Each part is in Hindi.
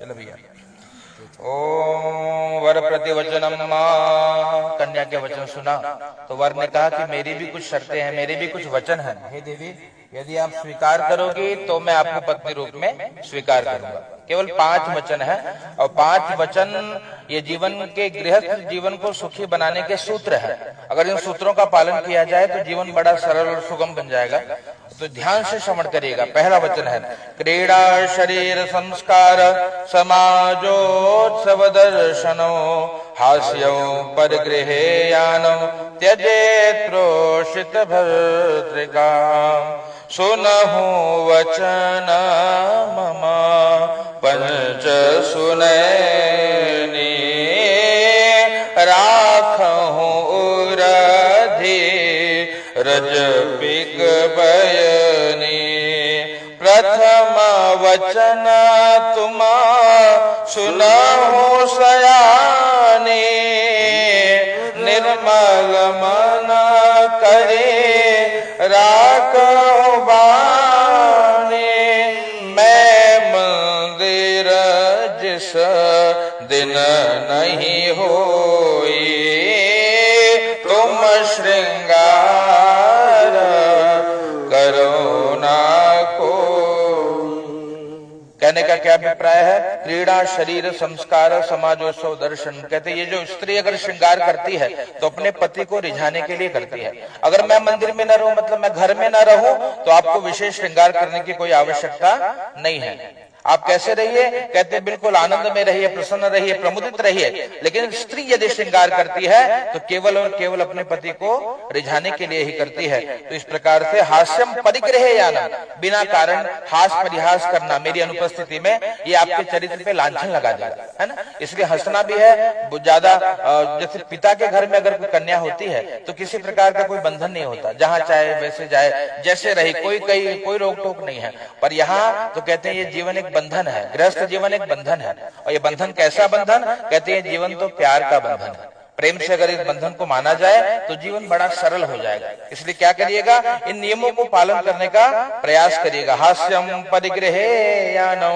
चलो भैया। ओम वर प्रतिवचनम मां, कन्या के वचन सुना तो वर ने कहा कि मेरी भी कुछ शर्तें हैं, मेरे भी कुछ वचन हैं। हे देवी, यदि आप स्वीकार करोगी तो मैं आपको पत्नी रूप में स्वीकार करूंगा। केवल 5 वचन है और 5 वचन ये जीवन के गृहस्थ जीवन को सुखी बनाने के सूत्र है। अगर इन सूत्रों का पालन किया जाए तो जीवन बड़ा सरल और सुगम बन जाएगा। तो ध्यान से श्रवण करिएगा। पहला वचन है क्रीड़ा शरीर संस्कार समाजोत्सव दर्शनो हास्यो परिगृहे यानो त्यजेत प्रोषित भर्तृका सुनहु वचन मम पंच सुनैनी राखहु उरधि रजपिक बयनी प्रथम वचन तुम सुनहु सयानी निर्मल मन करे राखहु बानी मैं मंदिर जिस दिन नहीं होई तुम श्रृंगार करो ना को। कहने का क्या अभिप्राय है? क्रीड़ा शरीर संस्कार समाजोत्सव दर्शन। कहते ये जो स्त्री अगर श्रृंगार करती है तो अपने पति को रिझाने के लिए करती है। अगर मैं मंदिर में न रहूं, मतलब मैं घर में न रहूं, तो आपको विशेष श्रृंगार करने की कोई आवश्यकता नहीं है। आप कैसे रहिए? कहते बिल्कुल आनंद में रहिए, प्रसन्न रहिए, प्रमुदित रहिए। लेकिन स्त्री यदि श्रृंगार करती है तो केवल और केवल अपने पति को रिझाने के लिए ही करती है। तो इस प्रकार से हास्यम परिग्रह याना, बिना कारण हास परिहास करना मेरी अनुपस्थिति में, ये आपके चरित्र पे लांछन लगा देगा, है ना। इसलिए हंसना भी है ज्यादा। जैसे पिता के घर में अगर कोई कन्या होती है तो किसी प्रकार का कोई बंधन नहीं होता, जहां चाहे वैसे जाए, जैसे रहे, कोई रोक टोक नहीं है। पर यहाँ तो कहते हैं ये जीवन एक बंधन है, गृहस्थ जीवन एक बंधन है। और ये बंधन कैसा बंधन? कहते हैं जीवन तो प्यार का बंधन है। प्रेम से अगर इस बंधन को माना जाए तो जीवन बड़ा सरल हो जाएगा। इसलिए क्या करिएगा? इन नियमों को पालन करने का प्रयास करिएगा। हास्यम परिग्रहे यानो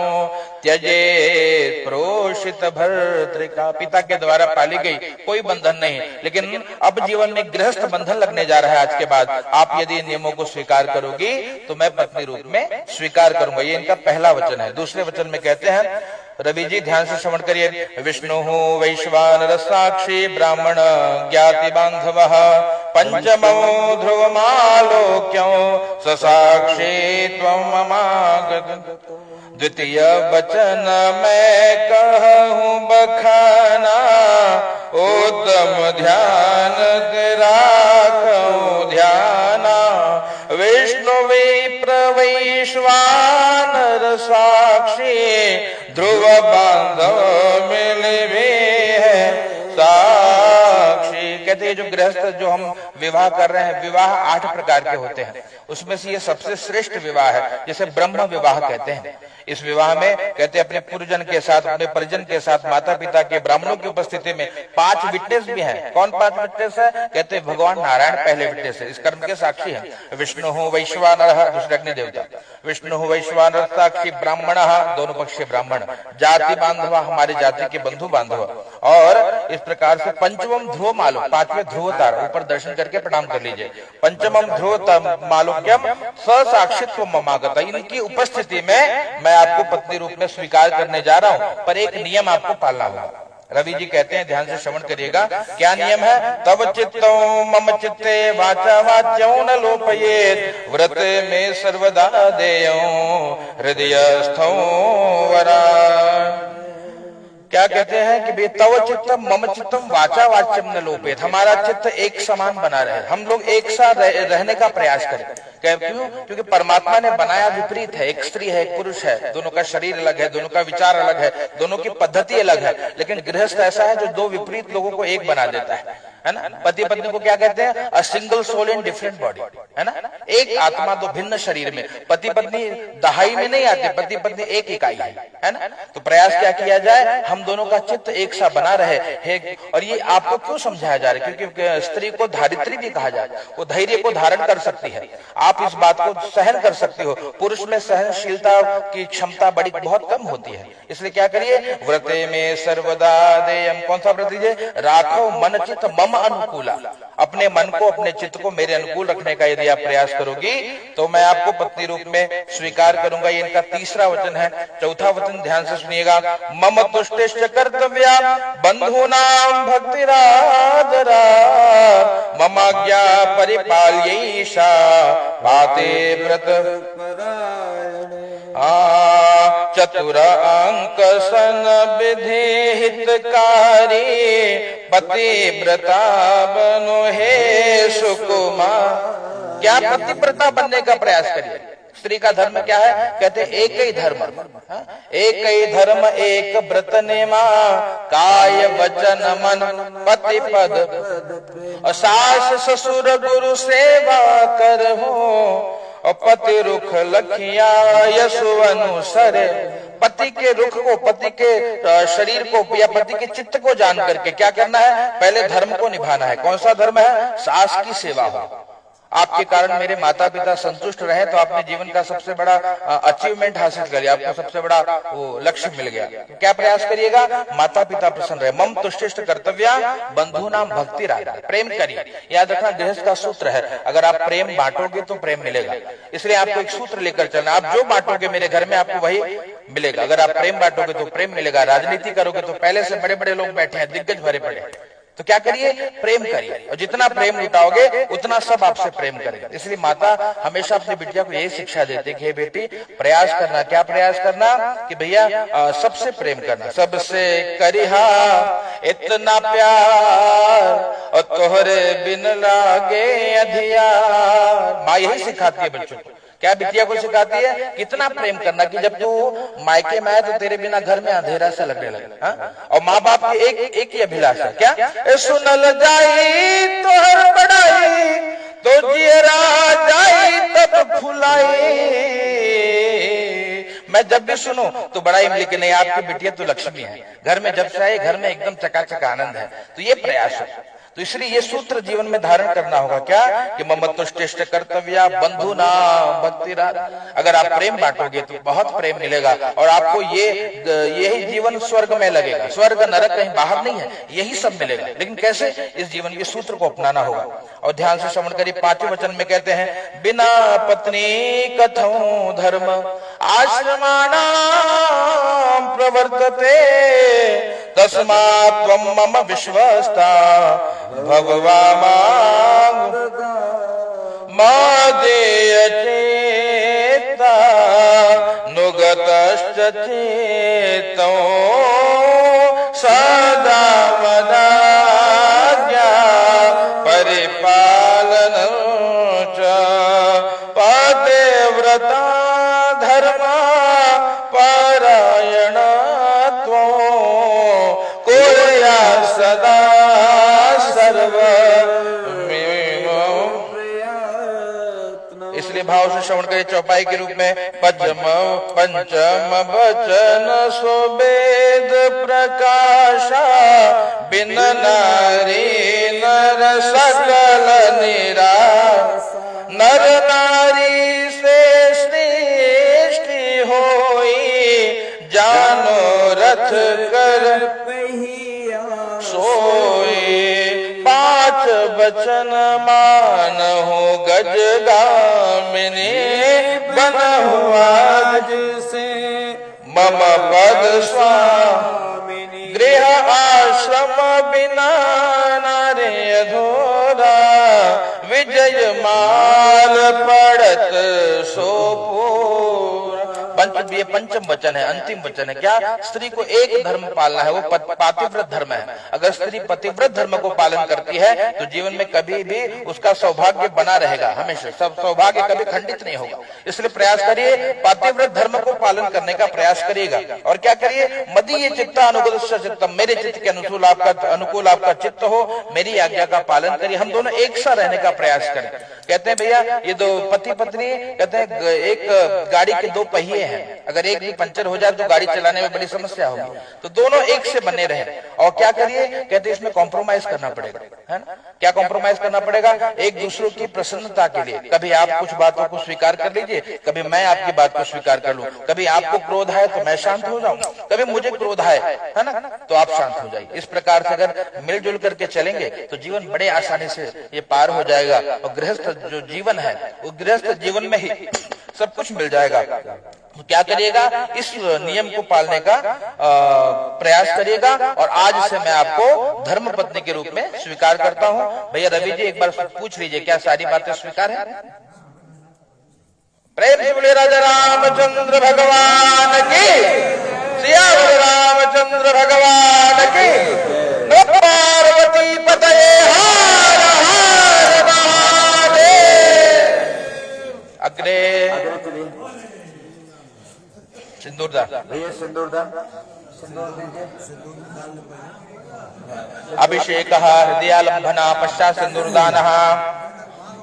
त्यजेत प्रोषित भर्तृका, पिता के द्वारा पाली गई कोई बंधन नहीं। लेकिन अब जीवन में गृहस्थ बंधन लगने जा रहा है आज के बाद। आप यदि इन नियमों को स्वीकार करोगी तो मैं पत्नी रूप में स्वीकार करूंगा। ये इनका पहला वचन है। दूसरे वचन में कहते हैं, रवि जी ध्यान से श्रवण करिए। विष्णु वैश्वानर साक्षी ब्राह्मण ज्ञाति बांधव पंचमो ध्रुवमालोक्यो ससाक्षी त्वं ममागत। द्वितीय वचन मैं कहूँ बखाना उत्तम ध्यान राखूं ध्याना। विष्णु विप्र वैश्वानर साक्षी ध्रुव बांधव मिलवे है साक्षी। कहते हैं जो गृहस्थ जो हम विवाह कर रहे हैं, विवाह 8 प्रकार के होते हैं। उसमें से ये सबसे श्रेष्ठ विवाह है, जिसे ब्रह्म विवाह कहते हैं। इस विवाह में कहते हैं अपने पूर्वजन के साथ, अपने परिजन के साथ, माता पिता के, ब्राह्मणों की उपस्थिति में 5 विटनेस भी हैं। कौन 5 विटनेस है? कहते हैं भगवान नारायण पहले विटनेस है, इस कर्म के साक्षी हैं। विष्णु वैश्वानर, दूसरे अग्नि देवता, विष्णु वैश्वानर साक्षी ब्राह्मण, दोनों पक्ष के ब्राह्मण, जाति बांधव, हमारे जाति के बंधु बांधव। और इस प्रकार से पंचमम ध्रुव मालो, 5वें ध्रुव तारा, ऊपर दर्शन करके प्रणाम कर लीजिए। पंचमम ध्रुव मालोक्यम ससाक्षित्व ममागत। इनकी उपस्थिति में मैं आपको पत्नी रूप में स्वीकार करने जा रहा हूं। पर एक नियम आपको पालना होगा। रवि जी कहते हैं, ध्यान से श्रवण करिएगा, क्या नियम है? तव चित्तो मम चित्ते वाचा वाच्यो न लोपयेत व्रत में सर्वदा देयो हृदयस्थो वरा। क्या कहते हैं कि तव चित्तम मम चित्तम वाचा वाच्यम न लोपेत, हमारा चित्त एक समान बना रहे, हम लोग एक साथ रहने का प्रयास करें। क्यों? क्योंकि परमात्मा ने बनाया विपरीत है, एक स्त्री है एक पुरुष है, दोनों का शरीर अलग है, दोनों का विचार अलग है, दोनों की पद्धति अलग है। लेकिन गृहस्थ ऐसा है जो 2 विपरीत लोगों को एक बना देता है। है ना। पति पत्नी को क्या कहते हैं? A single soul in different body, है ना। एक आत्मा दो भिन्न शरीर में। पति पत्नी दहाई में नहीं आते, पति पत्नी एक इकाई है ना। तो प्रयास क्या किया जाए, हम दोनों का चित्त एक सा बना रहे। और ये आपको क्यों समझाया जा रहा है? क्योंकि स्त्री को धारित्री भी कहा जाए, वो धैर्य को धारण कर सकती है, आप इस बात को सहन कर सकते हो। पुरुष में सहनशीलता की क्षमता बड़ी बहुत कम होती है। इसलिए क्या करिए, व्रते में सर्वदा देयम, कौन सा व्रत लीजिए? राखो मन चित्त मम अनुकूला, अपने मन को अपने चित्त को मेरे अनुकूल रखने का यदि आप प्रयास करोगी तो मैं आपको पत्नी रूप में स्वीकार करूंगा। ये इनका तीसरा वचन है। चौथा वचन ध्यान से सुनिएगा, मम तुष्टिश्च कर्तव्या बंधूनां भक्तिरादरा ममाज्ञा परिपाल्यैषा पाते व्रत चतुर अंक सन विधि हितकारी पतिव्रता बनो हे सुकुमार। क्या पतिव्रता बनने का प्रयास करिए। स्त्री का धर्म क्या है? कहते एक ही धर्म, एक ही धर्म एक व्रत नेमा काय वचन मन पति पद सास ससुर गुरु सेवा कर हो और पति रुख लखिया यशु अनुसरे। पति के रुख को, पति के शरीर को या पति के चित्त को जान करके क्या करना है? पहले धर्म को निभाना है। कौन सा धर्म है? सास की सेवा हो। आपके कारण मेरे माता पिता संतुष्ट रहे तो आपने जीवन का सबसे बड़ा अचीवमेंट हासिल कर लिया, आपको सबसे बड़ा वो लक्ष्य मिल गया। क्या प्रयास करिएगा? माता पिता प्रसन्न रहे। मम तुष्टिष्ट कर्तव्या बंधु नाम भक्ति राधा, प्रेम करिए। याद रखना गृहस्थ का सूत्र है, अगर आप प्रेम बांटोगे तो प्रेम मिलेगा। इसलिए आपको एक सूत्र लेकर चलना, आप जो बांटोगे मेरे घर में आपको वही मिलेगा। अगर आप प्रेम बांटोगे तो प्रेम मिलेगा। राजनीति करोगे तो पहले से बड़े बड़े लोग बैठे हैं, दिग्गज भरे पड़े, तो क्या करिए? प्रेम करिए। और जितना प्रेम लुटाओगे उतना सब आपसे प्रेम करेगा। इसलिए माता हमेशा अपनी बिटिया को यही शिक्षा देती है कि बेटी प्रयास करना। क्या प्रयास करना? कि भैया सबसे प्रेम करना, सबसे करिहा इतना प्यार और तोहरे बिन लागे अधियार। माँ यही सिखाती है बच्चों को। क्या बिटिया को सिखाती है? कितना प्रेम करना कि जब तू मायके में आए तो तेरे बिना घर में अंधेरा सा लगने लगे। और माँ बाप की एक ही अभिलाषा क्या? सुनल जाई तो हर बड़ाई तो जियरा जाई तब फुलाई। मैं जब भी सुनूं तो बड़ाई, लेकिन नहीं, आपकी बिटिया तो लक्ष्मी है। घर में जब से आए घर में एकदम चकाचक आनंद है। तो ये प्रयास है। तो इसलिए ये सूत्र जीवन में धारण करना होगा। क्या? कि मम तुष्टिष्ट कर्तव्या बंधु नाम भक्ति राधा। अगर आप प्रेम बांटोगे तो बहुत प्रेम मिलेगा और आपको यही जीवन स्वर्ग में लगेगा। स्वर्ग नरक कहीं बाहर नहीं है, यही सब मिलेगा। लेकिन कैसे? इस जीवन के सूत्र को अपनाना होगा। और ध्यान से श्रवण करिए, 5वें वचन में कहते हैं, बिना पत्नी कथौ धर्म आश्रमाणां प्रवर्तते तस्मात् त्वं मम विश्वस्ता भगवा मादेय चेता नुगतश्च चेतो सदा मदाज्ञा परिपालन च पतिव्रता धर्मा परायण त्वं कुर्या सदा सर्व। इसलिए भाव से श्रवण करिए चौपाई के रूप में, पंचम वचन सुवेद प्रकाशा बिन नारी नर सकल निराश। नर नारी से सृष्टि होई जानो रथ कर सोई। 5 वचन मान हो गज गामिनी बन हुआ से मम पद स्वामिनी। गृह आश्रम बिना नारी अधूरा विजय माल पड़त सोपूर। ये पंचम वचन है, अंतिम वचन है। क्या? स्त्री को एक धर्म पालना है, वो पातिव्रत धर्म है। अगर स्त्री पतिव्रत धर्म को पालन करती है तो जीवन में कभी भी उसका सौभाग्य बना रहेगा, हमेशा सब सौभाग्य कभी खंडित नहीं होगा। इसलिए प्रयास करिए, पातिव्रत धर्म को पालन करने का प्रयास करिएगा। और क्या करिए? मदीय चित्ता अनुगतस्य चित्तम, मेरे चित्त के अनुकूल आपका चित्त हो, मेरी आज्ञा का पालन करिए। हम दोनों एक सा रहने का प्रयास करें। कहते हैं भैया ये दो पति पत्नी, कहते हैं एक गाड़ी के दो पहिए हैं, अगर एक भी पंचर हो जाए तो गाड़ी चलाने में बड़ी समस्या होगी। तो दोनों एक से बने रहे। और क्या करिए? कहते हैं इसमें कॉम्प्रोमाइज करना पड़ेगा, है ना? क्या कॉम्प्रोमाइज करना पड़ेगा? एक दूसरों की प्रसन्नता के लिए कभी आप कुछ बातों को स्वीकार कर लीजिए, कभी मैं आपकी बात को स्वीकार कर लूं। कभी आपको क्रोध है तो मैं शांत हो जाऊं, कभी मुझे क्रोध है ना, तो आप शांत हो जाइए। इस प्रकार से अगर मिलजुल करके चलेंगे तो जीवन बड़े आसानी से ये पार हो जाएगा। और गृहस्थ जो जीवन है, वो गृहस्थ जीवन में ही सब कुछ मिल जाएगा। तो क्या करिएगा? इस नियम को पालने का प्रयास करिएगा। और आज से मैं आपको धर्म पत्नी के रूप में स्वीकार करता हूं। भैया रवि जी एक बार पूछ लीजिए, क्या सारी बातें स्वीकार है? प्रेम से बोले राजा रामचंद्र भगवान की, सियावर रामचंद्र भगवान की, पार्वती पतये हर हर महादेव। अग्रे सिंदूरदान भैया, सिंदूरदान सिंदूर दीजिए। अभिषेक हृदयालंबना पश्चात सिंदूरदान।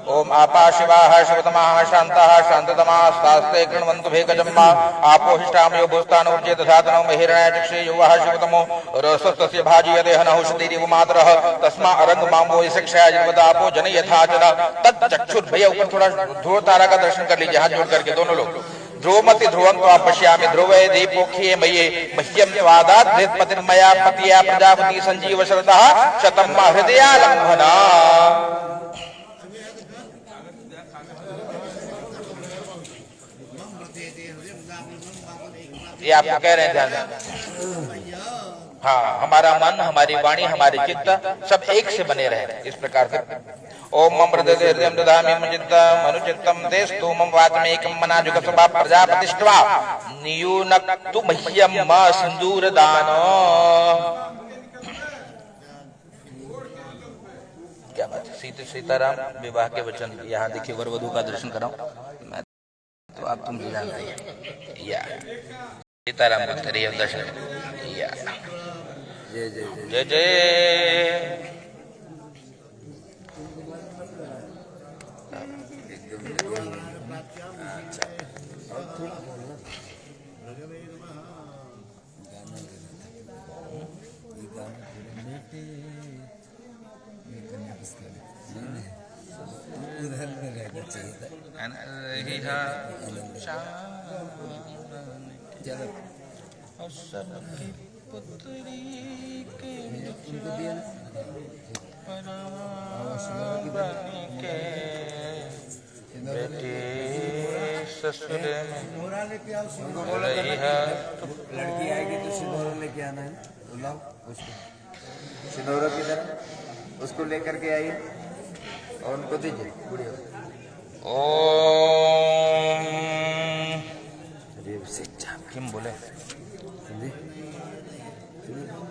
ओम आपा शिवा शिवतमा शांता शांततमा शास्त्रे कृण्वन्तु भेकजम्मा आपो हिष्टामयो भूस्तान ऊर्जे दधातनो महिरणाय चक्षे युवः शिवतमो रसस्तस्य भाजीयते हनहुषदीरिव मातरः तस्मा अरंग मामो शिक्षाय जीवदापो जन यथा जन तच्चक्षुर। भैया ऊपर थोड़ा ध्रुव तारा का दर्शन कर लीजिए, हाथ जोड़ करके दोनों लोग। ध्रुवमति ध्रुवं त्वां पश्यामि ध्रुवे दीपोख्ये मये मह्यं स्वादात् हृत्पतिर्मया पतिया प्रजापति संजीव शरदः शतं मा हृदयालंबना। ये आपको कह रहे हैं ध्यान दें। हाँ, हमारा मन, हमारी वाणी, हमारे चित्त सब एक से बने रहे, इस प्रकार से। ओम मम हृदयं ददामि मम अनुचित्तं तेस्तु मम वाचमेकं मनाजुगसभा प्रजापतिष्ठवा नियुनक्तु मह्यं मा सिंदूरदान। क्या बात है? सीताराम विवाह के वचन यहाँ देखिए, वर वधू का दर्शन कराऊं मैं तो आप तुम जान रही या सीताराम भक्त रही दर्शन या जय जय जय जय। लड़की आएगी तो सिंदूर लेके आना है, बुलाओ उसको। सिंदूर किधर? उसको लेकर के आइए और उनको दीजिए बुढ़िया। ओम किम बोले?